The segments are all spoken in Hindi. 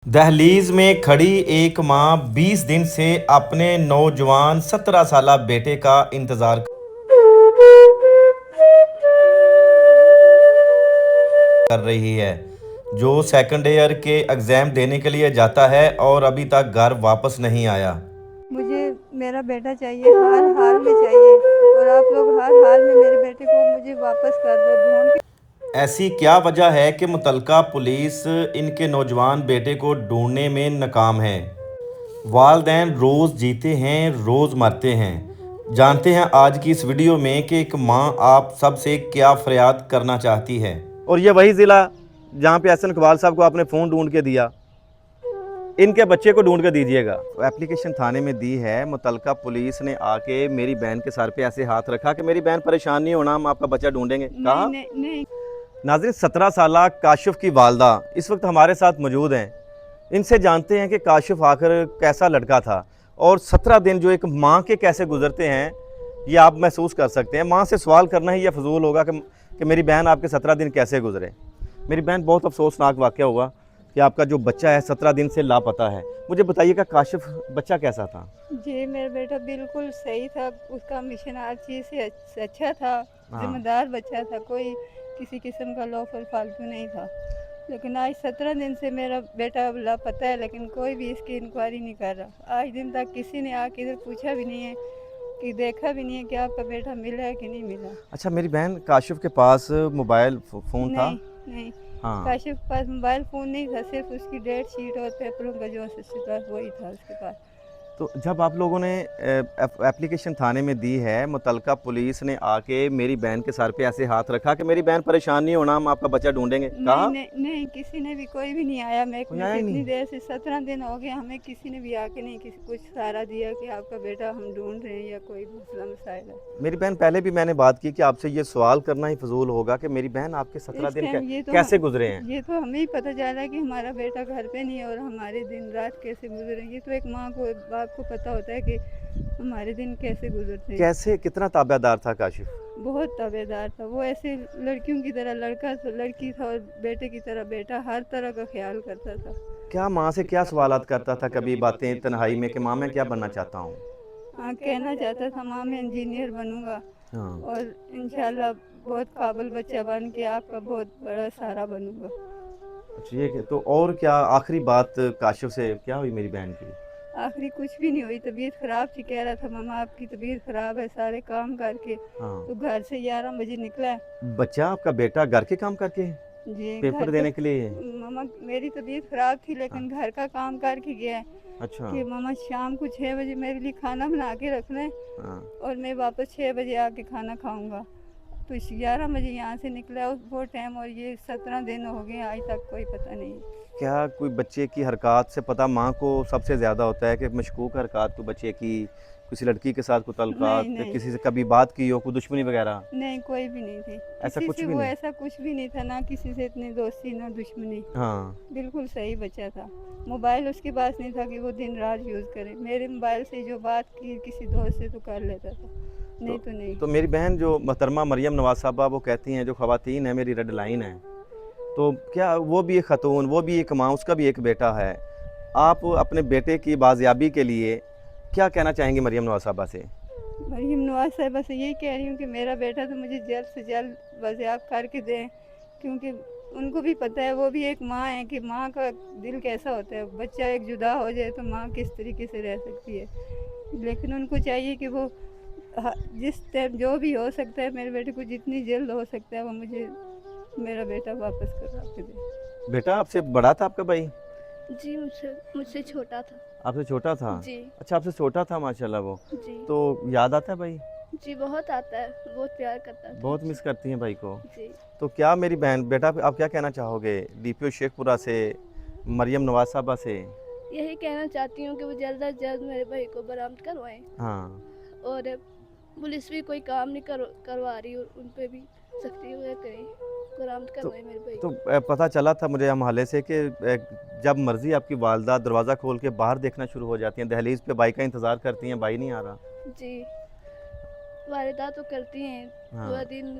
दहलीज में खड़ी एक मां 20 दिन से अपने नौजवान 17 साला बेटे का इंतजार कर रही है, जो सेकंड ईयर के एग्जाम देने के लिए जाता है और अभी तक घर वापस नहीं आया। मुझे मेरा बेटा चाहिए, हर हाल में चाहिए। और आप लोग हर हाल में मेरे बेटे को मुझे वापस कर दो ढूंढ के। ऐसी क्या वजह है कि मुतलका पुलिस इनके नौजवान बेटे को ढूंढने में नाकाम है? वालदैन रोज़ जीते हैं, रोज़ मरते हैं। जानते हैं आज की इस वीडियो में कि एक माँ आप सबसे क्या फरियाद करना चाहती है। और ये वही ज़िला जहाँ पे एहसन इकबाल साहब को आपने फ़ोन ढूंढ के दिया, इनके बच्चे को ढूंढ के दीजिएगा। तो एप्लीकेशन थाने में दी है, मुतलका पुलिस ने आके मेरी बहन के सर पे ऐसे हाथ रखा कि मेरी बहन परेशान नहीं होना, हम आपका बच्चा ढूंढेंगे। नहीं कहा नहीं नहीं। नाज़रीन, 17 साला काशिफ की वालदा इस वक्त हमारे साथ मौजूद हैं। इनसे जानते हैं कि काशिफ आखिर कैसा लड़का था और 17 दिन जो एक माँ के कैसे गुजरते हैं, ये आप महसूस कर सकते हैं। माँ से सवाल करना ही यह फजूल होगा कि मेरी बहन आपके 17 दिन कैसे गुजरे। मेरी बहन, बहुत अफसोसनाक वाक़या हुआ कि आपका जो बच्चा है 17 दिन से लापता है। मुझे बताइएगा काशिफ बच्चा कैसा था? जी, मेरा बेटा बिल्कुल सही था। उसका मिशन हर चीज़ से अच्छा था। हाँ। जिम्मेदार बच्चा था, कोई किसी किस्म का लोफर फालतू नहीं था। लेकिन आज 17 दिन से मेरा बेटा लापता है, लेकिन कोई भी इसकी इंक्वायरी नहीं कर रहा। आज दिन तक किसी ने आके इधर पूछा भी नहीं है, कि देखा भी नहीं है कि आपका बेटा मिला है कि नहीं मिला। अच्छा, मेरी बहन, काशिफ के पास मोबाइल फ़ोन था? नहीं नहीं, हाँ। काशिफ के पास मोबाइल फ़ोन नहीं था, सिर्फ उसकी डेट शीट और पेपरों का जो था वही था उसके पास। तो जब आप लोगों ने एप्लीकेशन थाने में दी है, मुतलका पुलिस ने आके मेरी बहन के सर पे ऐसे हाथ रखा कि मेरी बहन परेशान नहीं होना, हम आपका बच्चा ढूंढेंगे। नहीं कहा नहीं नहीं, किसी ने भी, कोई भी नहीं आया। मैं कोई आया ही इतनी नहीं। देर से 17 दिन हो गए, हमें किसी ने भी आके नहीं किसी कुछ सहारा दिया कि आपका बेटा हम ढूंढ रहे हैं या कोई दूसरा मसाइल है। मेरी बहन, पहले भी मैंने बात की कि आपसे ये सवाल करना ही फजूल होगा कि मेरी बहन आपके 17 इस दिन टाइम कैसे गुजरे हैं। ये तो हमें ही पता चला कि हमारा बेटा घर पे नहीं है और हमारे दिन रात कैसे गुजरे। ये तो एक माँ को, एक बाप को पता होता है कि हमारे दिन कैसे गुजरते हैं। कैसे, कितना ताबेदार था काशिफ? बहुत ताबेदार था वो, ऐसे लड़कियों की तरह लड़का था, लड़की था, और बेटे की तरह बेटा, हर तरह का ख्याल करता था। क्या माँ से क्या सवालात करता था कभी बातें तन्हाई में कि माँ मैं क्या बनना चाहता हूँ? हाँ, कहना चाहता था माँ मैं इंजीनियर बनूंगा हाँ। और इंशाल्लाह बहुत काबिल बच्चा बन के आपका बहुत बड़ा सहारा बनूंगा। अच्छा, ये तो और क्या आखिरी बात काशिफ से क्या हुई मेरी बहन की? आखिरी कुछ भी नहीं हुई, तबीयत ख़राब थी। कह रहा था मामा आपकी तबीयत ख़राब है, सारे काम करके। हाँ। तो घर से 11 बजे निकला। बच्चा आपका बेटा घर के काम करके जी, घर पेपर का। देने के लिए? मामा मेरी तबीयत ख़राब थी, हाँ। लेकिन घर का काम करके गया है अच्छा। कि मामा शाम को 6 बजे मेरे लिए खाना बना के रख लें हाँ। और मैं वापस 6 बजे आके खाना खाऊंगा। तो 11 बजे यहाँ से निकला उस वो टाइम, और ये 17 दिन हो गए आज तक कोई पता नहीं। क्या कोई बच्चे की हरकत से पता माँ को सबसे ज़्यादा होता है कि मशकूक हरकत कोई बच्चे की, किसी लड़की के साथ कोई नहीं तल्लुकात, नहीं किसी से कभी बात की हो, कोई दुश्मनी वगैरह? नहीं, कोई भी नहीं थी ऐसा किसी कुछ से। भी वो नहीं? ऐसा कुछ भी नहीं था, ना किसी से इतनी दोस्ती ना दुश्मनी। हाँ। बिल्कुल सही बच्चा था। मोबाइल उसके पास नहीं था कि वो दिन रात यूज़ करे। मेरे मोबाइल से जो बात की किसी दोस्त से तो कर लेता था, तो नहीं तो नहीं। तो मेरी बहन जो मोहतरमा मरियम नवाज साहबा, वो कहती हैं जो ख़वातीन है मेरी रेड लाइन है, तो क्या वो भी एक ख़तून, वो भी एक माँ, उसका भी एक बेटा है। आप अपने बेटे की बाजियाबी के लिए क्या कहना चाहेंगे मरियम नवाज साहबा से? मरीम नवाज साहिबा से यही कह रही हूँ कि मेरा बेटा तो मुझे जल्द से जल्द बाजियाब करके दें, क्योंकि उनको भी पता है, वो भी एक माँ है, कि माँ का दिल कैसा होता है। बच्चा एक जुदा हो जाए तो माँ किस तरीके से रह सकती है। लेकिन उनको चाहिए कि वो जिस टाइम जो भी हो सकता है, मेरे बेटे को जितनी जल्द हो सकता है वो मुझे मेरा बेटा वापस करवा के दे। बेटा आपसे बड़ा था आपका भाई? जी, मुझसे मुझसे छोटा था। आपसे छोटा था? जी। अच्छा, आपसे छोटा था, माशाल्लाह वो। जी। तो याद आता है भाई? जी, बहुत आता है, बहुत प्यार करता था बहुत मुझसे। मिस करती हैं भाई को? जी। तो क्या मेरी बहन, बेटा आप क्या कहना चाहोगे डीपीओ शेखपुरा से, मरियम नवाज साहबा से? यही कहना चाहती हूँ कि वो जल्द अज जल्द मेरे भाई को बरामद करवाएँ। हाँ। और पुलिस भी कोई काम नहीं करवा रही, और उन पे भी सख्ती वगैरह करें, बरामद तो करवाएँ मेरे भाई तो को। पता चला था मुझे हम हले से कि जब मर्ज़ी आपकी वालदा दरवाज़ा खोल के बाहर देखना शुरू हो जाती हैं, दहलीज पे भाई का इंतज़ार करती हैं, भाई नहीं आ रहा। जी, वारदात तो करती हैं, हाँ। पूरा दिन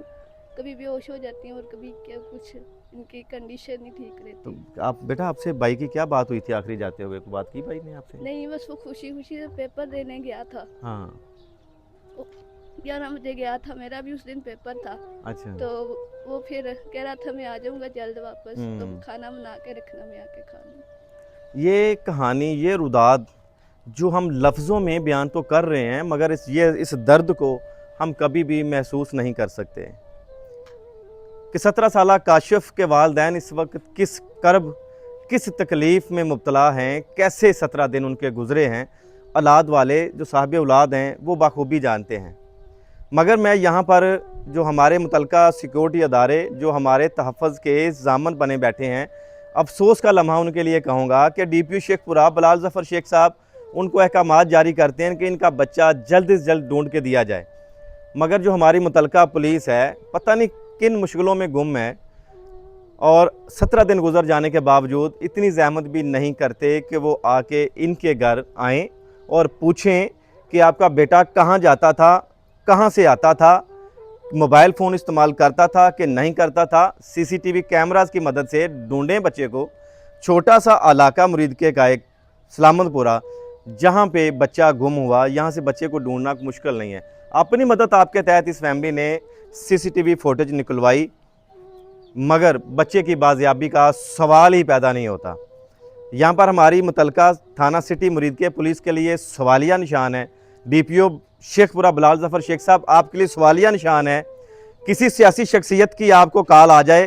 कभी बेहोश हो जाती हैं और कभी क्या कुछ। इनकी कंडीशन नहीं ठीक रहती। तो आप बेटा, आपसे भाई की क्या बात हुई थी आखिरी जाते हुए? कोई बात की भाई ने आपसे? नहीं, बस वो खुशी खुशी से पेपर देने गया था। हाँ। 11 बजे गया था, मेरा भी उस दिन पेपर था। अच्छा। तो वो फिर कह रहा था मैं आ जाऊंगा जल्द वापस, तो हम्म। खाना बना के रखना, मैं आके खा लूँ। ये कहानी, ये रुदाद जो हम लफ्ज़ों में बयान तो कर रहे हैं, मगर इस दर्द को हम कभी भी महसूस नहीं कर सकते कि 17 साला काशिफ के वालिदैन इस वक्त किस कर्ब, किस तकलीफ़ में मुब्तला हैं, कैसे 17 दिन उनके गुज़रे हैं। औलाद वाले जो साहिब औलाद हैं वो बाखूबी जानते हैं। मगर मैं यहाँ पर जो हमारे मुतलका सिक्योरिटी अदारे जो हमारे तहफ़्फ़ुज़ के ज़ामन बने बैठे हैं, अफसोस का लम्हा उनके लिए कहूँगा कि DPO शेखपुरा बिलाल ज़फ़र शेख साहब उनको अहकामात जारी करते हैं कि इनका बच्चा जल्द से जल्द ढूंढ के दिया जाए। मगर जो हमारी मुतलका पुलिस है, पता नहीं किन मुश्किलों में गुम है, और 17 दिन गुजर जाने के बावजूद इतनी ज़हमत भी नहीं करते कि वो आके इनके घर आएँ और पूछें कि आपका बेटा कहाँ जाता था, कहाँ से आता था, मोबाइल फ़ोन इस्तेमाल करता था कि नहीं करता था। CCTV कैमरास की मदद से ढूंढें बच्चे को। छोटा सा इलाका मुरीद के का एक सलामतपुरा, जहाँ पे बच्चा गुम हुआ, यहाँ से बच्चे को ढूंढना मुश्किल नहीं है। अपनी मदद आपके तहत इस फैमिली ने CCTV फुटेज निकलवाई, मगर बच्चे की बाजियाबी का सवाल ही पैदा नहीं होता। यहाँ पर हमारी मुतलका थाना सिटी मुरीद के पुलिस के लिए सवालिया निशान है। DPO शेखपुरा बिलाल ज़फ़र शेख साहब, आपके लिए सवालिया निशान है। किसी सियासी शख्सियत की आपको कॉल आ जाए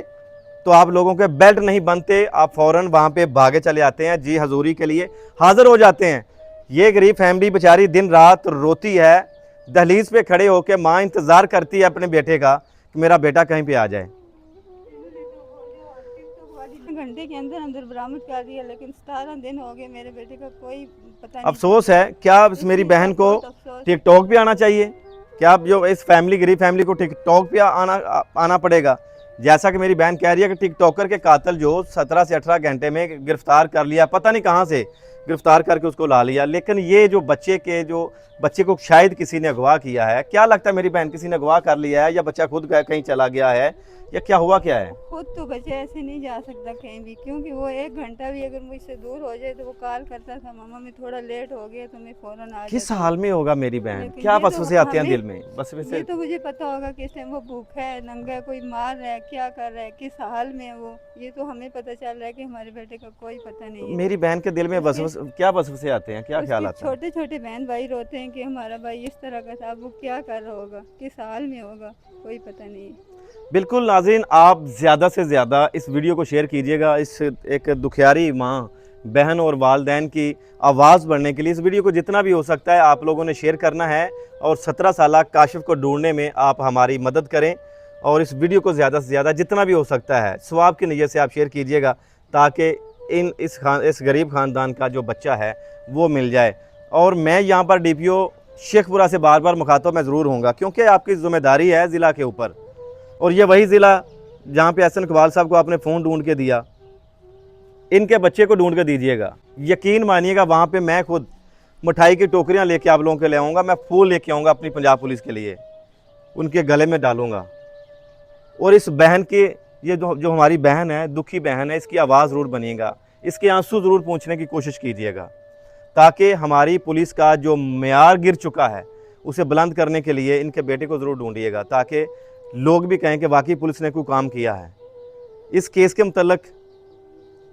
तो आप लोगों के बेल्ट नहीं बनते, आप फ़ौरन वहाँ पे भागे चले आते हैं, जी हजूरी के लिए हाज़िर हो जाते हैं। ये गरीब फैमिली बेचारी दिन रात रोती है, दहलीज पे खड़े होकर माँ इंतज़ार करती है अपने बेटे का कि मेरा बेटा कहीं पे आ जाए। घंटे के अंदर अंदर बरामद कर दिया, लेकिन 17 दिन हो गए, मेरे बेटे का कोई पता नहीं। अफसोस है। क्या मेरी बहन को टिकटॉक पे आना चाहिए? क्या आप जो इस फैमिली, गरीब फैमिली को टिकटॉक पे आना पड़ेगा? जैसा कि मेरी बहन कह रही है कि टिकटॉकर के कातिल जो 17 से 18 घंटे में गिरफ्तार कर लिया, पता नहीं कहाँ से गिरफ्तार करके उसको ला लिया। लेकिन ये जो बच्चे को शायद किसी ने अगवा किया है। क्या लगता है मेरी बहन, किसी ने अगवा कर लिया है या बच्चा खुद कहीं चला गया है या क्या हुआ क्या है? खुद तो बच्चा ऐसे नहीं जा सकता कहीं भी, क्योंकि वो 1 घंटा भी अगर मुझसे दूर हो जाए तो वो कॉल करता था, मामा मैं थोड़ा लेट हो गया तो मैं फ़ौरन आ किस जाता। हाल में होगा मेरी बहन? लेकिन क्या ये तो वसवसे आते हैं हमें- दिल में? बस ये वैसे तो मुझे पता होगा कि इस टाइम वो भूखा है, नंगा है, कोई मार रहा है, क्या कर रहा है, किस हाल में है वो, ये तो हमें पता चल रहा है कि हमारे बेटे का कोई पता नहीं है। मेरी बहन के दिल में क्या वसवसे आते हैं, क्या ख्याल आता है? छोटे छोटे बहन भाई रोते हैं कि हमारा भाई इस तरह का था, वो क्या कर रहा होगा, किस हाल में होगा, कोई पता नहीं है। बिल्कुल नाज़रीन, आप ज़्यादा से ज़्यादा इस वीडियो को शेयर कीजिएगा। इस एक दुखियारी माँ, बहन और वालदैन की आवाज़ बढ़ने के लिए इस वीडियो को जितना भी हो सकता है आप लोगों ने शेयर करना है, और 17 साला काशिफ को ढूंढने में आप हमारी मदद करें। और इस वीडियो को ज़्यादा से ज़्यादा जितना भी हो सकता है सवाब की नीयत से आप शेयर कीजिएगा, ताकि इस गरीब ख़ानदान का जो बच्चा है वो मिल जाए। और मैं यहाँ पर DPO शेखपुरा से बार बार मुखातब मैं ज़रूर होऊंगा, क्योंकि आपकी ज़िम्मेदारी है ज़िला के ऊपर, और ये वही ज़िला जहाँ पे एहसन इकबाल साहब को आपने फ़ोन ढूंढ के दिया, इनके बच्चे को ढूंढ के दीजिएगा। यकीन मानिएगा, वहाँ पे मैं खुद मिठाई की टोकरियाँ लेके आप लोगों के ले आऊँगा, मैं फूल लेके आऊँगा अपनी पंजाब पुलिस के लिए, उनके गले में डालूँगा। और इस बहन के, ये जो हमारी बहन है, दुखी बहन है, इसकी आवाज़ ज़रूर बनिएगा, इसके आंसू ज़रूर पहुँचने की कोशिश कीजिएगा, ताकि हमारी पुलिस का जो मेयार गिर चुका है उसे बुलंद करने के लिए इनके बेटे को ज़रूर ढूंढिएगा, ताकि लोग भी कहें कि वाकई पुलिस ने कोई काम किया है। इस केस के मतलब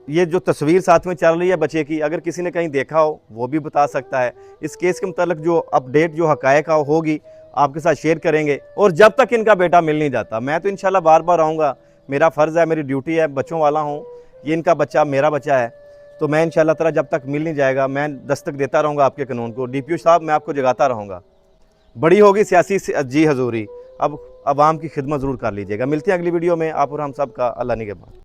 ये जो तस्वीर साथ में चल रही है बच्चे की, अगर किसी ने कहीं देखा हो वो भी बता सकता है। इस केस के मतलब जो अपडेट, जो हकायक होगी, आपके साथ शेयर करेंगे। और जब तक इनका बेटा मिल नहीं जाता, मैं तो इंशाल्लाह बार बार आऊँगा, मेरा फ़र्ज़ है, मेरी ड्यूटी है, बच्चों वाला हूँ, ये इनका बच्चा मेरा बच्चा है, तो मैं इंशाल्लाह ताला जब तक मिल नहीं जाएगा मैं दस्तक देता रहूँगा आपके कानून को। DPO साहब, मैं आपको जगाता रहूँगा। बड़ी होगी सियासी जी हजूरी, अब आवाम की खिदमत ज़रूर कर लीजिएगा। मिलते हैं अगली वीडियो में, आप और हम सब का अल्लाह निगहबान।